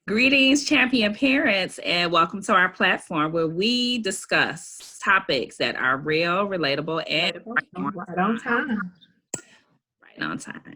Greetings, champion parents, and welcome to our platform where we discuss topics that are real, relatable, and Right on time. right on time.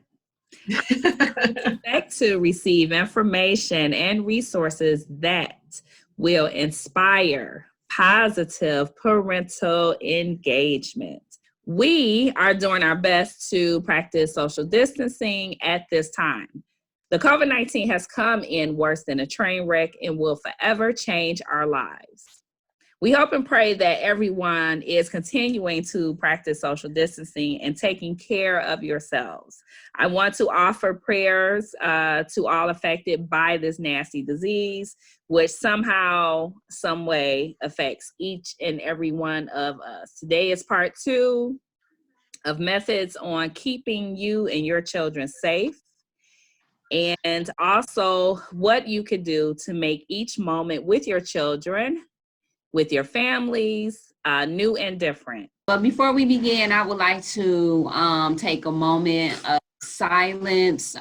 Expect to receive information and resources that will inspire positive parental engagement. We are doing our best to practice social distancing at this time. The COVID-19 has come in worse than a train wreck and will forever change our lives. We hope and pray that everyone is continuing to practice social distancing and taking care of yourselves. I want to offer prayers to all affected by this nasty disease, which somehow, some way affects each and every one of us. Today is part 2 of methods on keeping you and your children safe, and also what you could do to make each moment with your children, with your families, new and different. But before we begin, I would like to take a moment of silence,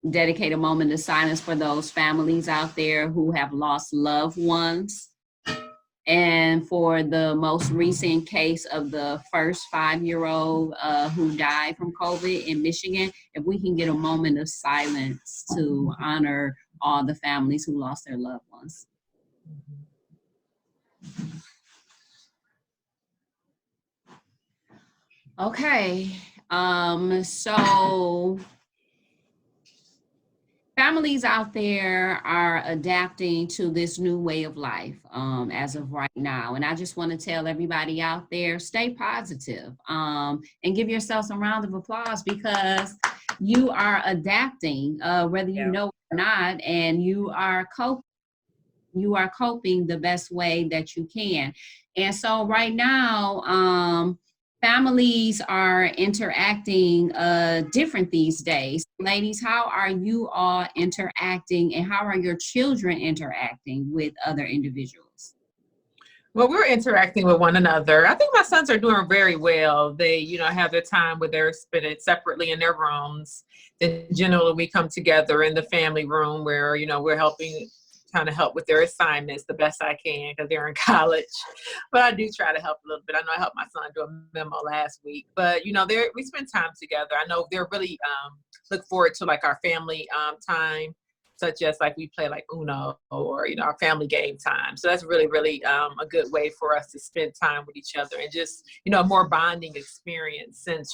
dedicate a moment of silence for those families out there who have lost loved ones. And for the most recent case of the first 5-year-old who died from COVID in Michigan, if we can get a moment of silence to honor all the families who lost their loved ones. Okay, so families out there are adapting to this new way of life as of right now. And I just want to tell everybody out there, stay positive and give yourself some round of applause because you are adapting, whether you know it or not, and you are coping. You are coping the best way that you can. And so right now, families are interacting different these days. Ladies, how are you all interacting and how are your children interacting with other individuals? Well, we're interacting with one another. I think my sons are doing very well. They, have their time where they're spending separately in their rooms. Then generally we come together in the family room where, we're trying to help with their assignments the best I can because they're in college. But I do try to help a little bit. I know I helped my son do a memo last week. But, we spend time together. I know they're really look forward to like our family time, such as like we play like Uno or, our family game time. So that's really, really a good way for us to spend time with each other and just, a more bonding experience since,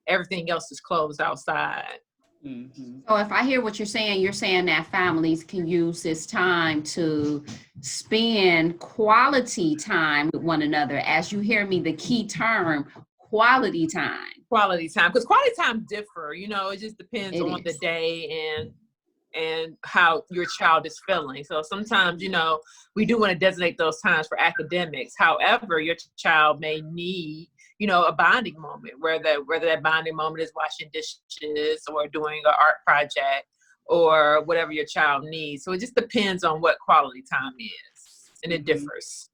everything else is closed outside. Mm-hmm. So if I hear what you're saying that families can use this time to spend quality time with one another. As you hear me, the key term, quality time. Quality time, because quality time differ, it just depends on the day and how your child is feeling. So sometimes, we do want to designate those times for academics. However, your child may need a bonding moment, whether that bonding moment is washing dishes or doing an art project or whatever your child needs. So it just depends on what quality time is, and it differs.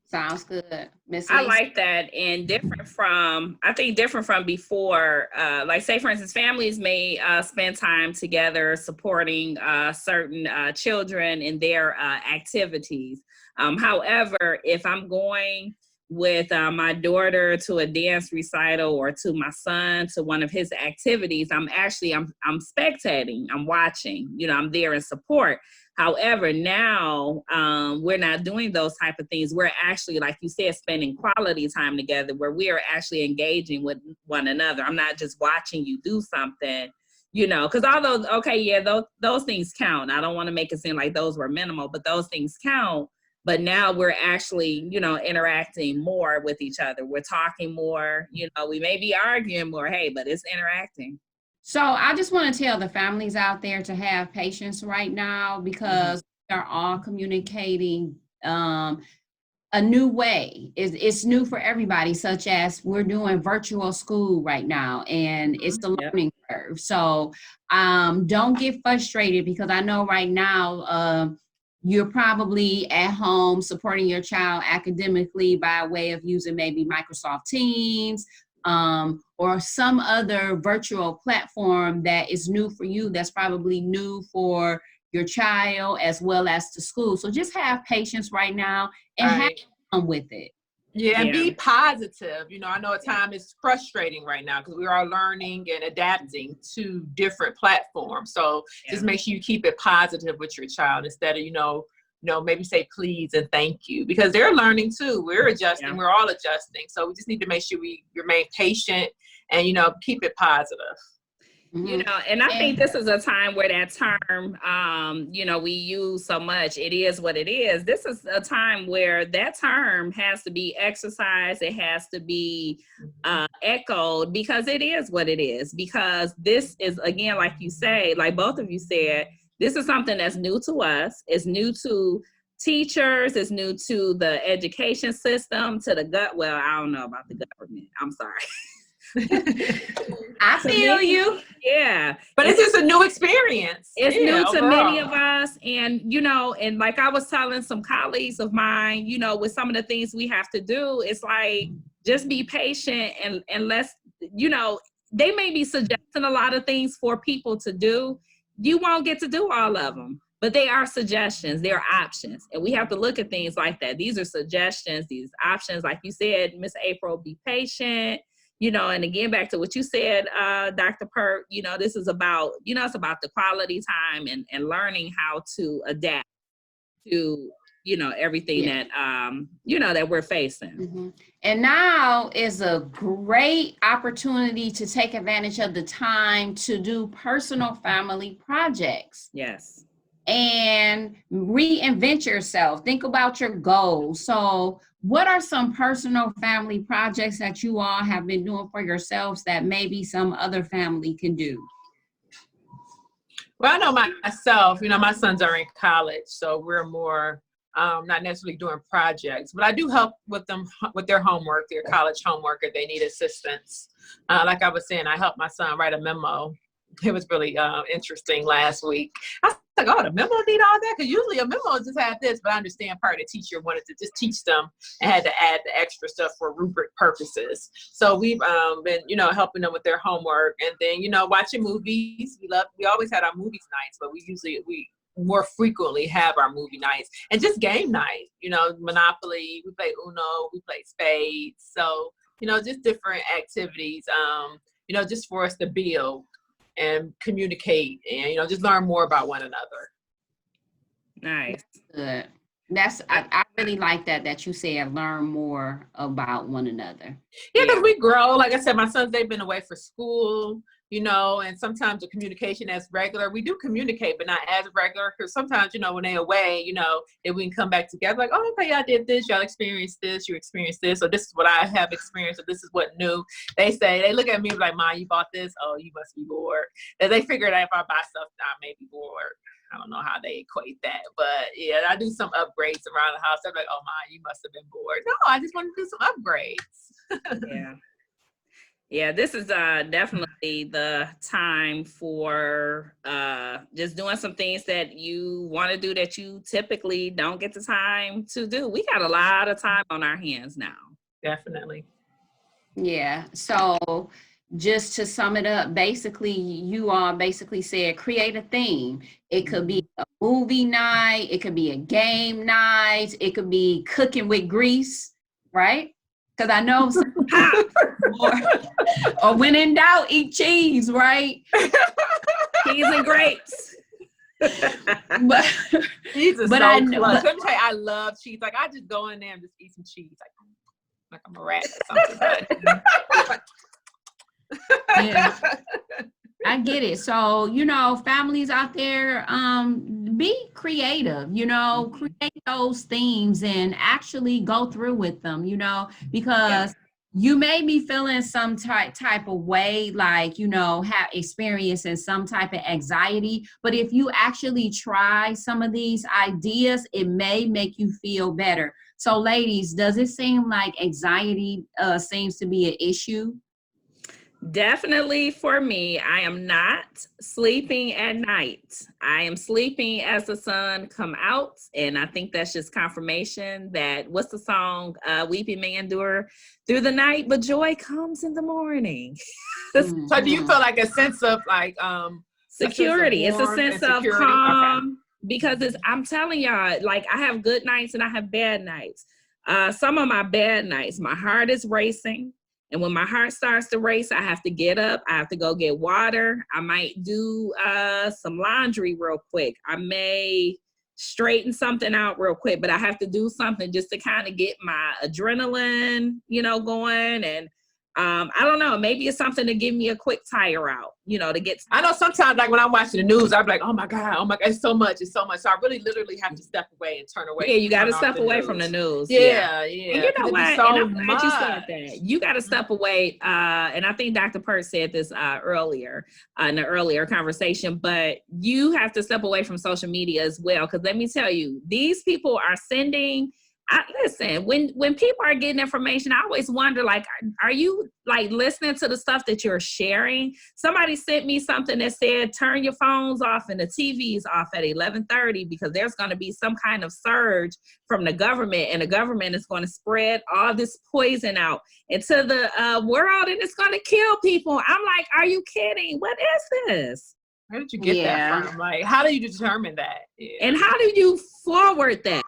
Sounds good. Miss I like that, and different from before, like say for instance, families may spend time together supporting certain children in their activities. However, if I'm going with my daughter to a dance recital or to my son to one of his activities, I'm spectating, I'm watching, I'm there in support. However, now we're not doing those type of things. We're actually, like you said, spending quality time together where we are actually engaging with one another. I'm not just watching you do something, because although, those things count. I don't want to make it seem like those were minimal, but those things count. But now we're actually, interacting more with each other. We're talking more, we may be arguing more, but it's interacting. So I just want to tell the families out there to have patience right now because they're all communicating a new way. It's new for everybody, such as we're doing virtual school right now, and it's the learning curve. So don't get frustrated because I know right now you're probably at home supporting your child academically by way of using maybe Microsoft Teams, or some other virtual platform that is new for you, that's probably new for your child as well as the school. So just have patience right now and have Right. fun with it. Yeah, and Yeah. be positive. You know, I know at times it's frustrating right now because we are learning and adapting to different platforms. So just make sure you keep it positive with your child instead of, maybe say please and thank you, because they're learning too. We're adjusting. Yeah. We're all adjusting. So we just need to make sure we remain patient and, keep it positive. Mhm. And I think this is a time where that term, we use so much, it is what it is. This is a time where that term has to be exercised. It has to be echoed, because it is what it is. Because this is, again, like you say, like both of you said, this is something that's new to us. It's new to teachers. It's new to the education system, to the well, I don't know about the government. I'm sorry. I feel you. Yeah. But it's just a new experience. It's new to many overall. of us. And, and like I was telling some colleagues of mine, with some of the things we have to do, it's like, just be patient and let's, they may be suggesting a lot of things for people to do. You won't get to do all of them, but they are suggestions, they're options. And we have to look at things like that. These are suggestions, these options. Like you said, Miss April, be patient. And again, back to what you said, Dr. Pert, this is about, it's about the quality time and learning how to adapt to, everything that, that we're facing. Mm-hmm. And now is a great opportunity to take advantage of the time to do personal family projects. Yes. And reinvent yourself. Think about your goals. So what are some personal family projects that you all have been doing for yourselves that maybe some other family can do? Well, I know myself, my sons are in college, so we're more not necessarily doing projects, but I do help with them with their homework, their college homework, if they need assistance. Like I was saying, I helped my son write a memo. It was really interesting last week. I was like, oh, the memo need all that? Because usually a memo just had this, but I understand part of the teacher wanted to just teach them and had to add the extra stuff for rubric purposes. So we've been, helping them with their homework, and then, watching movies. We always had our movies nights, but we more frequently have our movie nights and just game night, Monopoly, we play Uno, we play Spades. So, just different activities, just for us to build and communicate and, just learn more about one another. Nice. Good. I really like that you said learn more about one another. Yeah, because we grow. Like I said, my sons, they've been away for school, and sometimes the communication as regular. We do communicate, but not as regular, because sometimes, when they're away, if we can come back together, like, oh, okay, I did this, y'all experienced this, you experienced this, or this is what I have experienced, or this is what new. They look at me like, Mom, you bought this? Oh, you must be bored. And they figure that if I buy stuff, I may be bored. I don't know how they equate that, but yeah, I do some upgrades around the house. They're like, oh, Mom, you must have been bored. No, I just want to do some upgrades. Yeah. Yeah, this is definitely the time for just doing some things that you want to do that you typically don't get the time to do. We got a lot of time on our hands now. Definitely. Yeah. So just to sum it up, basically, you all basically said create a theme. It could be a movie night. It could be a game night. It could be cooking with grease, right? Because I know some or when in doubt, eat cheese, right? Cheese and grapes. But cheese is but so I know, clutch. Let me tell you, I love cheese. Like, I just go in there and just eat some cheese, like I'm a rat or something. Yeah, I get it. So, families out there, be creative, create those themes and actually go through with them, because you may be feeling some type of way, like, have experiencing some type of anxiety. But if you actually try some of these ideas, it may make you feel better. So ladies, does it seem like anxiety seems to be an issue? Definitely for me, I am not sleeping at night. I am sleeping as the sun come out. And I think that's just confirmation that, what's the song? Weeping may endure through the night, but joy comes in the morning. So do you feel like a sense of Security. It's a warmth sense and of security. calm because I'm telling y'all, like I have good nights and I have bad nights. Some of my bad nights, my heart is racing. And when my heart starts to race, I have to get up. I have to go get water. I might do some laundry real quick. I may straighten something out real quick, but I have to do something just to kind of get my adrenaline, going. And I don't know, maybe it's something to give me a quick tire out, to get. I know sometimes, like when I'm watching the news, I'm like, oh my God, it's so much. So I really literally have to step away and turn away. Yeah, you got to step away from the news. Yeah. And you know what? So and I'm glad you said that. You got to step away. And I think Dr. Pert said this earlier in the earlier conversation, but you have to step away from social media as well. Because let me tell you, these people are sending. Listen, when people are getting information, I always wonder, like, are you like listening to the stuff that you're sharing? Somebody sent me something that said, turn your phones off and the TVs off at 11:30 because there's going to be some kind of surge from the government, and the government is going to spread all this poison out into the world, and it's going to kill people. I'm like, are you kidding? What is this? Where did you get that from? Like, how do you determine that? Yeah. And how do you forward that?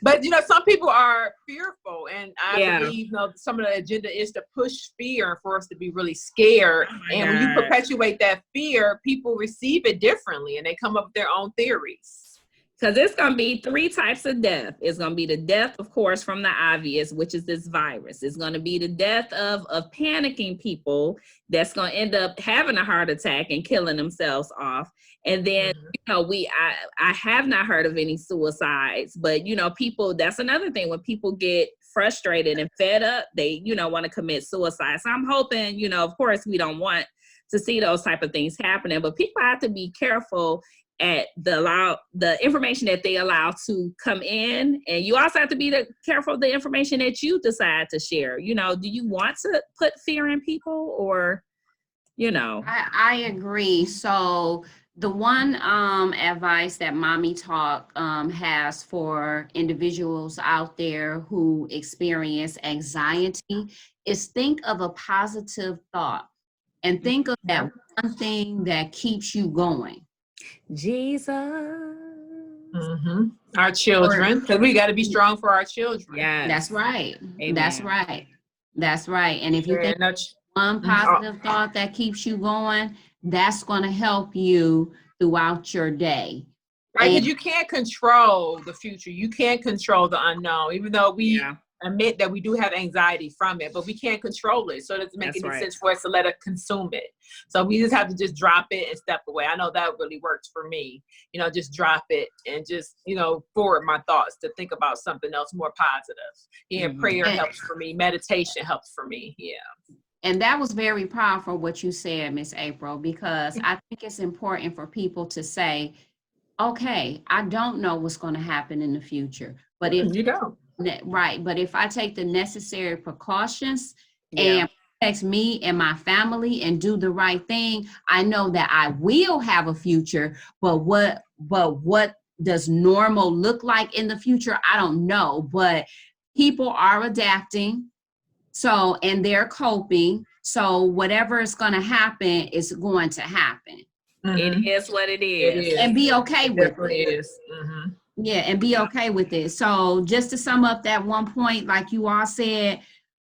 But, some people are fearful, and I believe, some of the agenda is to push fear for us to be really scared. And when you perpetuate that fear, people receive it differently, and they come up with their own theories. Because it's going to be 3 types of death. It's going to be the death, of course, from the obvious, which is this virus. It's going to be the death of panicking people that's going to end up having a heart attack and killing themselves off. And then, I have not heard of any suicides, but, people, that's another thing. When people get frustrated and fed up, they, want to commit suicide. So I'm hoping, of course, we don't want to see those type of things happening, but people have to be careful at the information that they allow to come in. And you also have to be careful of the information that you decide to share. Do you want to put fear in people or, I agree. So the one advice that Mommy Talk has for individuals out there who experience anxiety is think of a positive thought and think of that one thing that keeps you going. Jesus. Our children, because we got to be strong for our children. Yeah, that's right. Amen. That's right. And if you think one positive thought that keeps you going, that's going to help you throughout your day. Right, because you can't control the future. You can't control the unknown, even though we admit that we do have anxiety from it, but we can't control it. So it doesn't make any sense for us to let it consume it. So we just have to just drop it and step away. I know that really works for me. Just drop it and just, forward my thoughts to think about something else more positive. Prayer helps for me. Meditation helps for me. Yeah. And that was very powerful what you said, Miss April, because I think it's important for people to say, okay, I don't know what's going to happen in the future, but if you don't. Right. But if I take the necessary precautions and protect me and my family and do the right thing, I know that I will have a future. But what does normal look like in the future? I don't know. But people are adapting. So, and they're coping. So whatever is going to happen is going to happen. It is what it is. And be okay with it. It is. Yeah, and be okay with it. So just to sum up that one point, like you all said,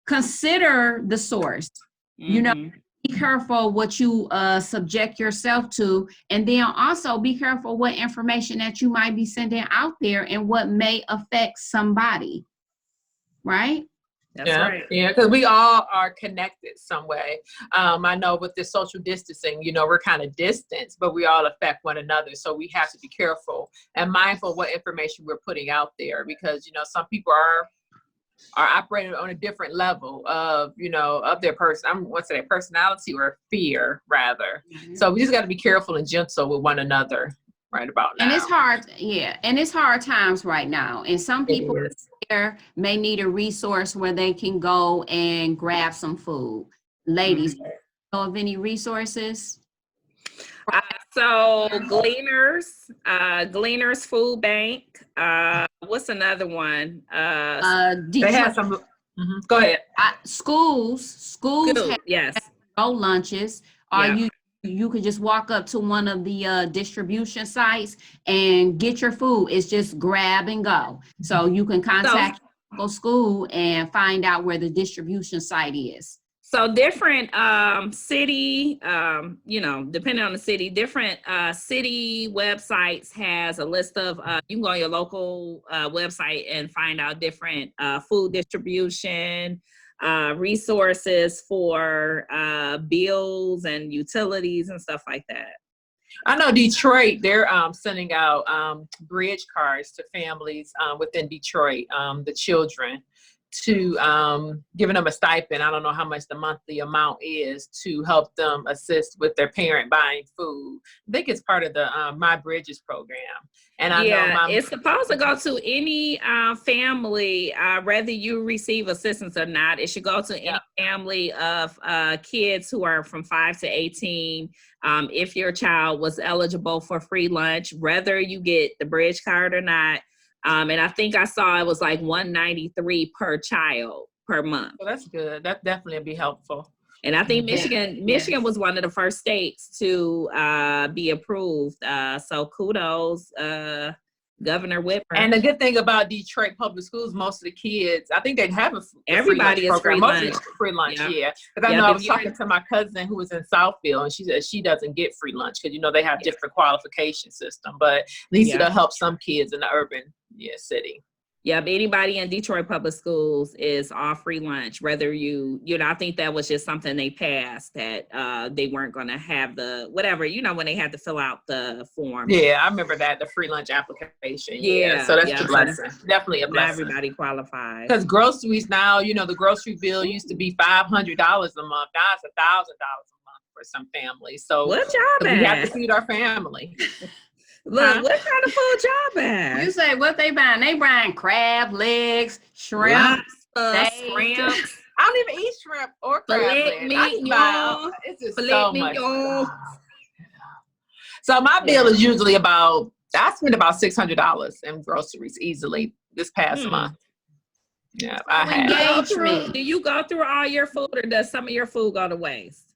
consider the source. Be careful what you subject yourself to, and then also be careful what information that you might be sending out there and what may affect somebody, right? That's right. Yeah, because we all are connected some way. I know with this social distancing, we're kind of distant, but we all affect one another. So we have to be careful and mindful of what information we're putting out there, because, some people are operating on a different level of, of their personality or fear rather. So we just got to be careful and gentle with one another right about now. And it's hard. And it's hard times right now. And some people may need a resource where they can go and grab some food. Ladies, know of any resources? So Gleaners Food Bank. What's another one? They have some. Go ahead. Schools have yes. no lunches. Or you You could just walk up to one of the distribution sites and get your food. It's just grab and go. So you can So, contact your local school and find out where the distribution site is. so different city, you know, depending on the city, different city websites has a list of, you can go on your local website and find out different food distribution, resources for bills and utilities and stuff like that. I know Detroit, they're sending out bridge cards to families within Detroit, the children, to giving them a stipend. I don't know how much the monthly amount is to help them assist with their parent buying food. I think it's part of the My Bridges program. And I know it's supposed to go to any family, whether you receive assistance or not. It should go to any family of kids who are from 5 to 18. If your child was eligible for free lunch, whether you get the bridge card or not. And I think I saw it was like $193 per child per month. So that's good. That definitely would be helpful. And I think Michigan was one of the first states to be approved. So kudos, Governor Whitmer. And the good thing about Detroit public schools, most of the kids, I think they have everybody is free lunch. Free lunch, yeah. Because I know I was talking to my cousin who was in Southfield, and she said she doesn't get free lunch because, you know, they have different qualification system. But at least it'll help some kids in the urban city. Yep, anybody in Detroit public schools is all free lunch, whether you know, I think that was just something they passed that they weren't going to have the, whatever, you know, when they had to fill out the form. Yeah, I remember that, the free lunch application. Yeah, so that's a blessing. Definitely a blessing. Everybody qualifies. Because groceries now, you know, the grocery bill used to be $500 a month. Now it's $1,000 a month for some families. So what job we have to feed our family. Look, what kind of food y'all buying? You say what they buying? They buying crab legs, shrimp, shrimp. I don't even eat shrimp or crab legs. It's just so much. So my bill is usually I spend about $600 in groceries easily this past month. Yeah, I have. Do you go through all your food, or does some of your food go to waste?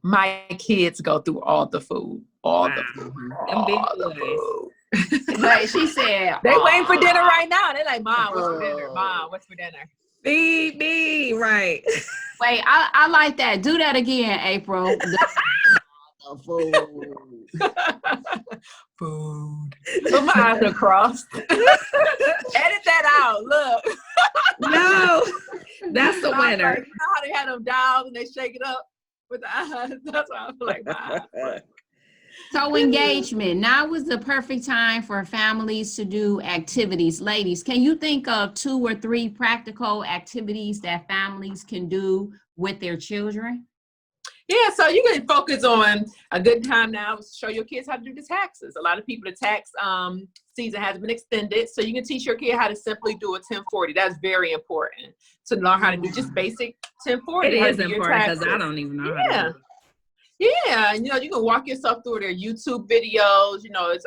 My kids go through all the food. All the food. Like she said, they waiting for dinner right now. They're like, Mom, what's for dinner? Mom, what's for dinner? Feed me, right? Wait, I like that. Do that again, April. The food. Food. Put my eyes are crossed. Edit that out. Look. No, that's the winner. You know how they had them dials and they shake it up with the eyes? That's why I feel like my eyes. So engagement. Now is the perfect time for families to do activities. Ladies, can you think of 2 or 3 practical activities that families can do with their children? Yeah, so you can focus on a good time now to show your kids how to do the taxes. A lot of people, the tax season has been extended, so you can teach your kid how to simply do a 1040. That's very important to learn how to do just basic 1040. It is important because I don't even know how to do it. Yeah, and you know, you can walk yourself through their YouTube videos, you know, it's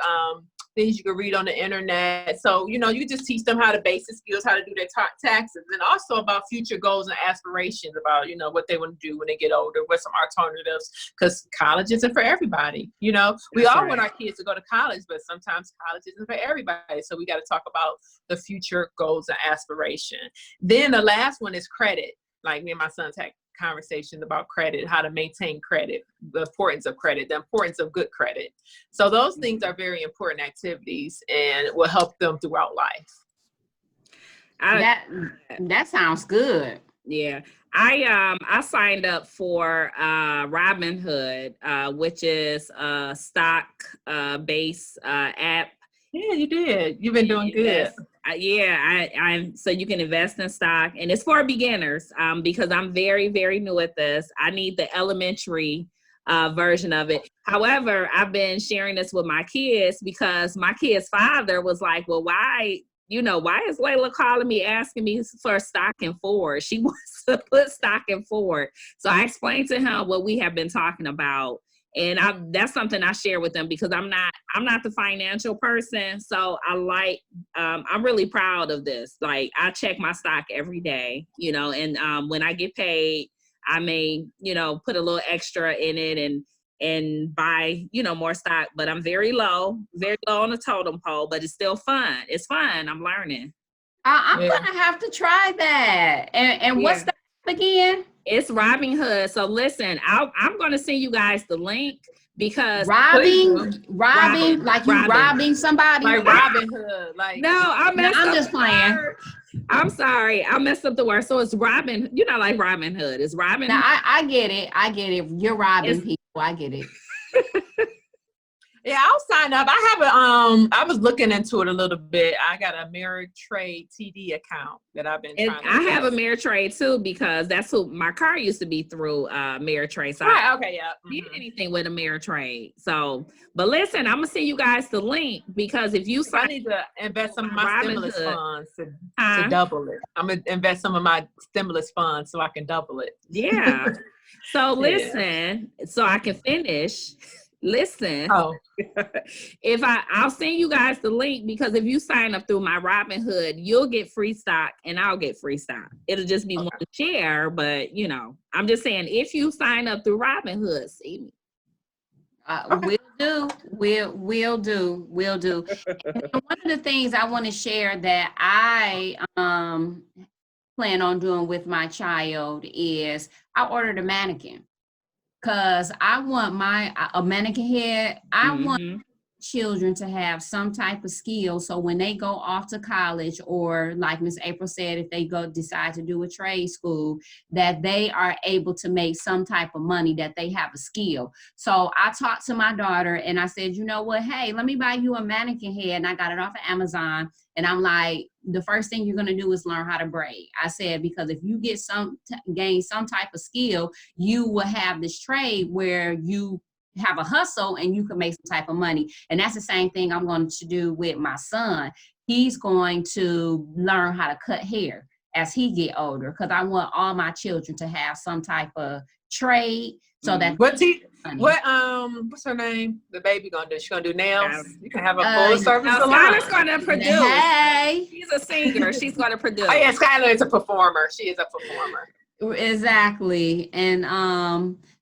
things you can read on the internet. So, you know, you just teach them how to basic skills, how to do their taxes, and also about future goals and aspirations about, you know, what they want to do when they get older, what some alternatives, because college isn't for everybody. You know, we all want our kids to go to college, but sometimes college isn't for everybody. So we got to talk about the future goals and aspiration. Then the last one is credit. Like me and my sons had conversations about credit, how to maintain credit, the importance of credit, the importance of good credit. So those things are very important activities and will help them throughout life. That sounds good. Yeah. I signed up for Robinhood, which is a stock based app. Yeah, you did. You've been doing good. I'm so you can invest in stock, and it's for beginners because I'm very, very new at this. I need the elementary version of it. However, I've been sharing this with my kids because my kid's father was like, well, why is Layla calling me asking me for stock and forward? She wants to put stock and forward. So I explained to him what we have been talking about. And that's something I share with them because I'm not the financial person. So I'm really proud of this. Like I check my stock every day, you know, and when I get paid, I may, you know, put a little extra in it and buy, more stock. But I'm very low on the totem pole, but it's still fun. It's fun. I'm learning. I'm gonna have to try that. And what's the app again? It's Robinhood. So listen, I'm gonna send you guys the link because robbing, like you robbing. robbing somebody. Like Robin Hood. Like no, I'm just playing. I'm sorry, I messed up the word. So it's Robin, like Robin Hood. It's Robin. Now I get it. You're robbing people. I get it. Yeah, I'll sign up. I was looking into it a little bit. I got a Ameritrade TD account that I've been trying to I have a Ameritrade too, because that's who my car used to be through Ameritrade. So right, okay, yeah. Did anything with Ameritrade. So, but listen, I'm gonna send you guys the link, because if you I need to invest some of my stimulus funds to double it. I'm gonna invest some of my stimulus funds so I can double it. Yeah. So listen, so I can finish. Listen, I'll send you guys the link, because if you sign up through my Robinhood, you'll get free stock and I'll get free stock. It'll just be one share, but I'm just saying, if you sign up through Robinhood, see me. We'll do. And one of the things I want to share that I plan on doing with my child is I ordered a mannequin. Because I want a mannequin head. I want children to have some type of skill, so when they go off to college, or like Miss April said, if they decide to do a trade school, that they are able to make some type of money, that they have a skill. So I talked to my daughter and I said, you know what, hey, let me buy you a mannequin head. And I got it off of Amazon. And I'm like, the first thing you're going to do is learn how to braid. I said, because if you gain some type of skill, you will have this trade where you have a hustle and you can make some type of money. And that's the same thing I'm going to do with my son. He's going to learn how to cut hair as he get older, because I want all my children to have some type of trade, so that what's her name? The baby gonna do? She gonna do nails? You can have a full service salon. Skylar's gonna produce. Hey, she's a singer. She's gonna produce. Oh yeah, Skylar is a performer. She is a performer. Exactly. And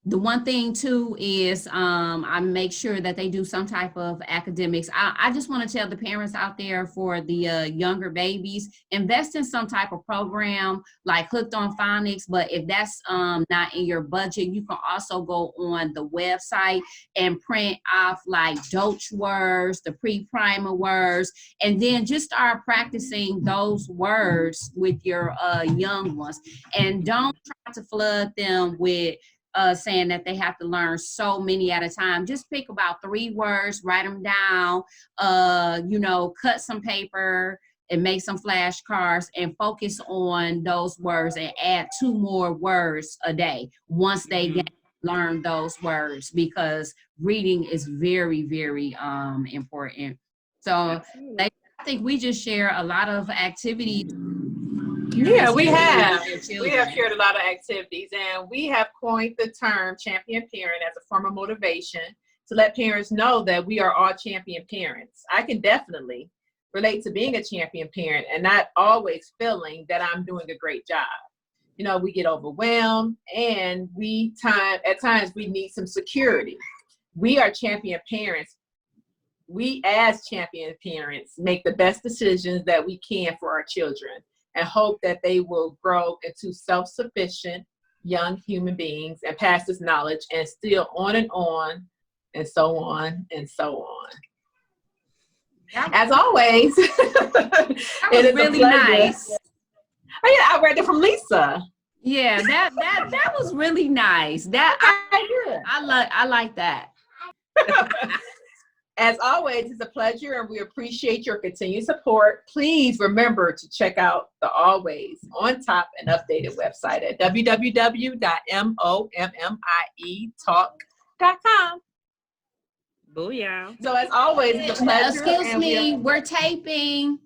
the one thing too is I make sure that they do some type of academics. I just want to tell the parents out there, for the younger babies, invest in some type of program like Hooked on Phonics. But if that's not in your budget, you can also go on the website and print off like Dolch words, the pre-primer words, and then just start practicing those words with your young ones. And don't try to flood them with saying that they have to learn so many at a time. Just pick about 3 words, write them down, cut some paper and make some flashcards and focus on those words, and add 2 more words a day once they learn those words, because reading is very, very important. So I think we just share a lot of activities. Yeah, we have shared a lot of activities, and we have coined the term champion parent as a form of motivation to let parents know that we are all champion parents. I can definitely relate to being a champion parent and not always feeling that I'm doing a great job. We get overwhelmed, and at times we need some security. We are champion parents. We as champion parents make the best decisions that we can for our children, and hope that they will grow into self-sufficient young human beings and pass this knowledge, and still on and so on and so on. As always, it is really nice. Oh yeah, I read it from Lisa. Yeah, that was really nice. I like that. As always, it's a pleasure, and we appreciate your continued support. Please remember to check out the Always on Top and Updated website at www.mommietalk.com. Booyah. So as always, it's a pleasure. Excuse me, we're taping.